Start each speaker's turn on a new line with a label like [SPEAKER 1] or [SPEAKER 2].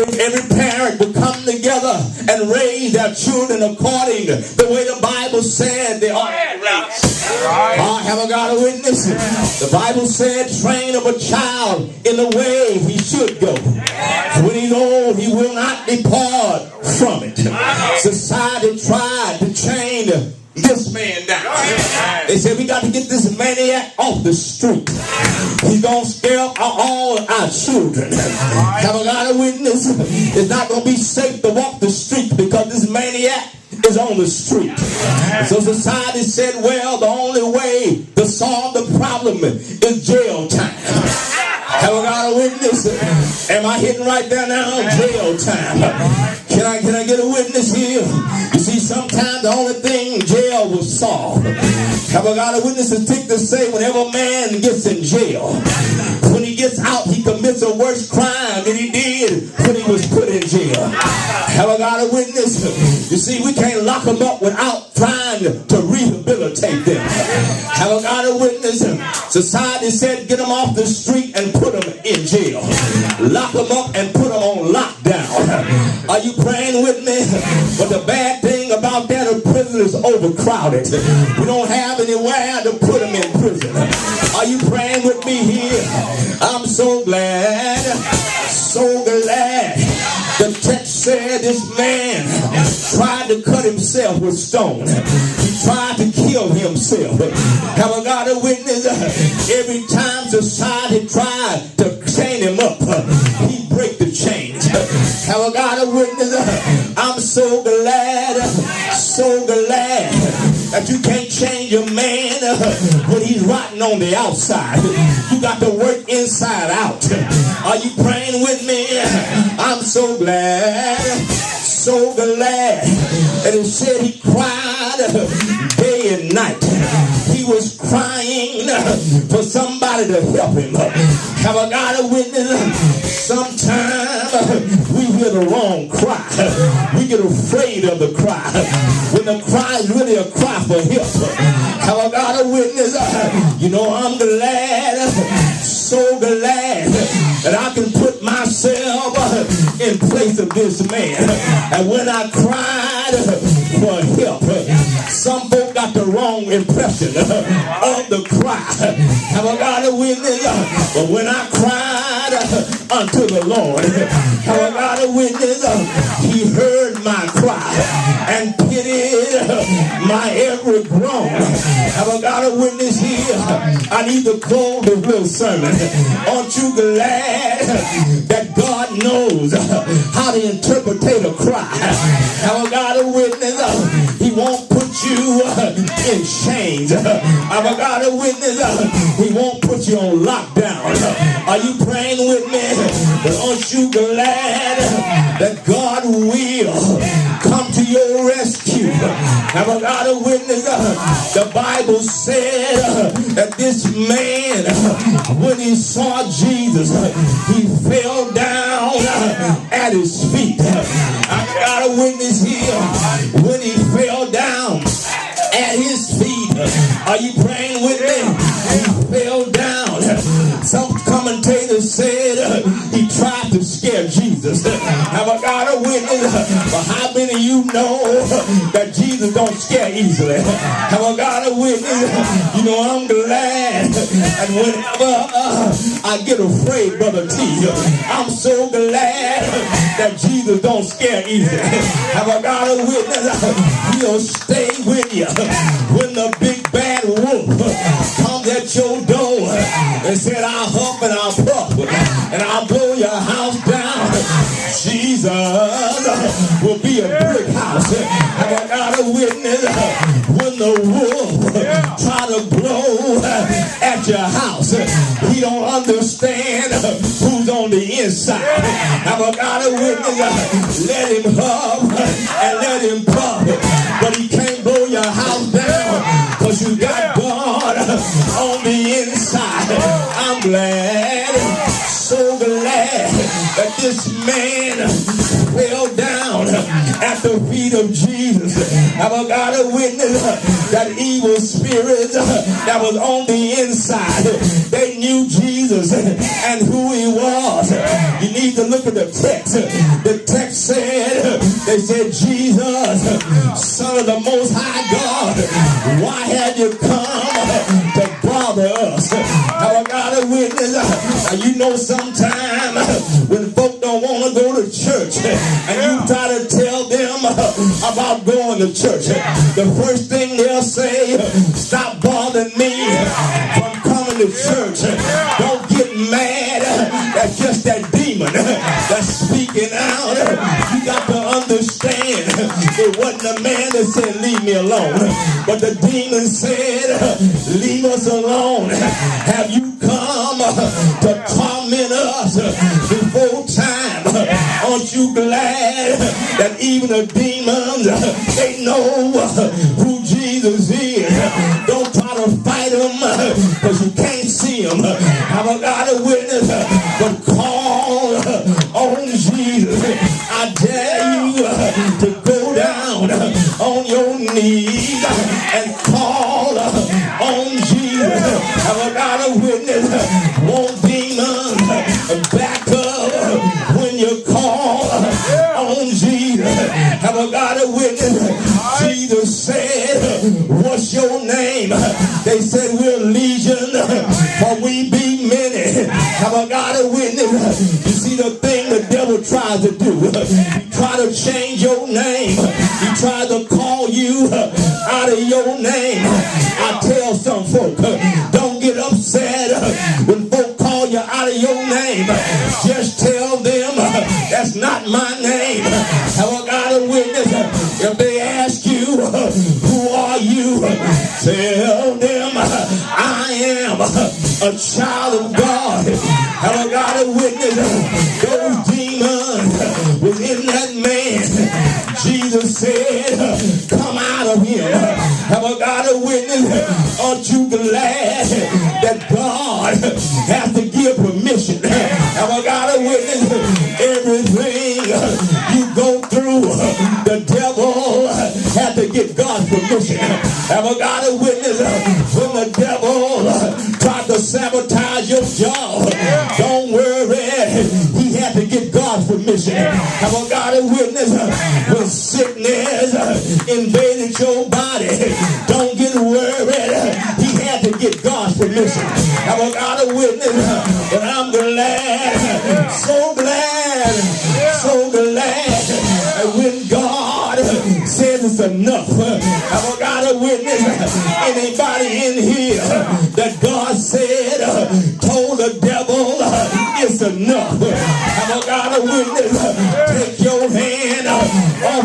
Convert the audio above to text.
[SPEAKER 1] Every parent will come together and raise their children according to the way the Bible said they ought to raise. Have I got a witness? The Bible said, train up a child in the way he should go. When he's old, he will not depart from it. Society tried to chain this man down. They said, we got to get this maniac off the street. He's going to scare up all our children. Have I got a witness? It's not going to be safe to walk the street because this maniac is on the street. So society said, well, the only way to solve the problem is jail time. Have I got a witness? Am I hitting right there now? Jail time. Can I get a witness here? You see, sometimes the only thing jail will solve. Have I got a witness to take to say whenever a man gets in jail, when he gets out, he commits a worse crime than he did when he was put in jail. Have I got a witness? You see, we can't lock them up without trying to rehabilitate them. Have I got a witness? Society said, get them off the street and put them in jail. Lock them up and put them on lockdown. Are you praying with me? But the bad thing about that, the prison is overcrowded. We don't have anywhere to put them in prison. Are you praying with me here? I'm so glad, the text said this man tried to cut himself with stone. He tried to kill himself. Have I got a witness? Every time society tried to chain him up, he break the chains. Have I got a witness? I'm so glad that you can't change a man when he's rotten on the outside. You got to work inside out. Are you praying with me? I'm so glad that it said he cried day and night. He was crying for somebody to help him. Have I got a witness? Sometimes we hear the wrong cry. We get afraid of the cry when the cry is really a cry for help. Have I got a witness? You know, I'm glad, so glad that I can put myself in place of this man. And when I cried for help, some folk got the wrong impression of the cry. Have I got a witness? But when I cried unto the Lord, have I got a witness? He heard my cry and pitied my every groan. Have I got a witness here? I need to close this little sermon. Aren't you glad that God knows how to interpret a cry? Have I got a witness? He won't put you in chains. Have I got a witness? He won't put you on lockdown. Are you praying with me? But aren't you glad that God will come to your rescue? Have I got a witness? The Bible said that this man, when he saw Jesus, he fell down at his feet. I got a witness here. When he fell down at his feet, are you praying with me? He fell down. Some commentators said he tried to scare Jesus. Have I got a witness? But how many of you know that Jesus don't scare easily? Have I got a witness? You know, I'm glad. And whenever I get afraid, Brother T, I'm so glad that Jesus don't scare easily. Have I got a witness? He'll stay with you when the big bad wolf comes at your door and said, I'll huff and I'll puff and I'll blow your house down. Jesus will be a brick house. Have I got a witness? When the wolf try to blow at your house, he don't understand who's on the inside. Have I got a witness? Let him huff and let him puff, but he can't blow your house down because you got God on the inside. I'm glad, so glad that this man fell down at the feet of Jesus. Have I got a witness? That evil spirit that was on the inside, they knew Jesus and who he was. You need to look at the text. The text said, they said, Jesus, Son of the Most High God, why have you come to bother us? Now I got a witness. Now you know sometime when folk don't want to go to church and you try to tell them about going to church, the first thing they'll say, stop bothering me from coming to church. Don't get mad. That's just that demon that's speaking out. You got to understand, it wasn't a man that said, leave me alone, but the demon said, leave us alone. Have you come to torment us before time? Aren't you glad that even the demons, they know who Jesus is? Don't try to fight him because you can't see him. I've got a witness, but call on Jesus. I dare you to go down on your knees and call on Jesus. I've got a witness. Won't demons back up when you call on Jesus? I've got a witness. Jesus said, what's your name? They said, we're legion, for we be many. Have I got a witness? You see the thing the devil tries to do. He try to change your name. He tries to call you out of your name. I tell some folk, don't get upset when folk call you out of your name. Just tell them that's not my name. Have I got a witness? If they ask you, who are you? Tell them I am a child of God. Have I got a witness? Those demons was in that man. Jesus said, come out of him. Have I got a witness? Aren't you glad that God has to give permission? Have I got a witness? Everything you go through, the devil has to get God's permission. Have I got a witness? When the devil tried to sabotage your job, don't worry, he had to get God's permission. Have I got a witness? When sickness invaded your body, don't get worried, he had to get God's permission. Have I got a witness? But I'm glad, so glad, so glad that when God says it's enough. Have I got a witness? Anybody in here that God said, told the devil it's enough? Have I got a witness? Take your hand off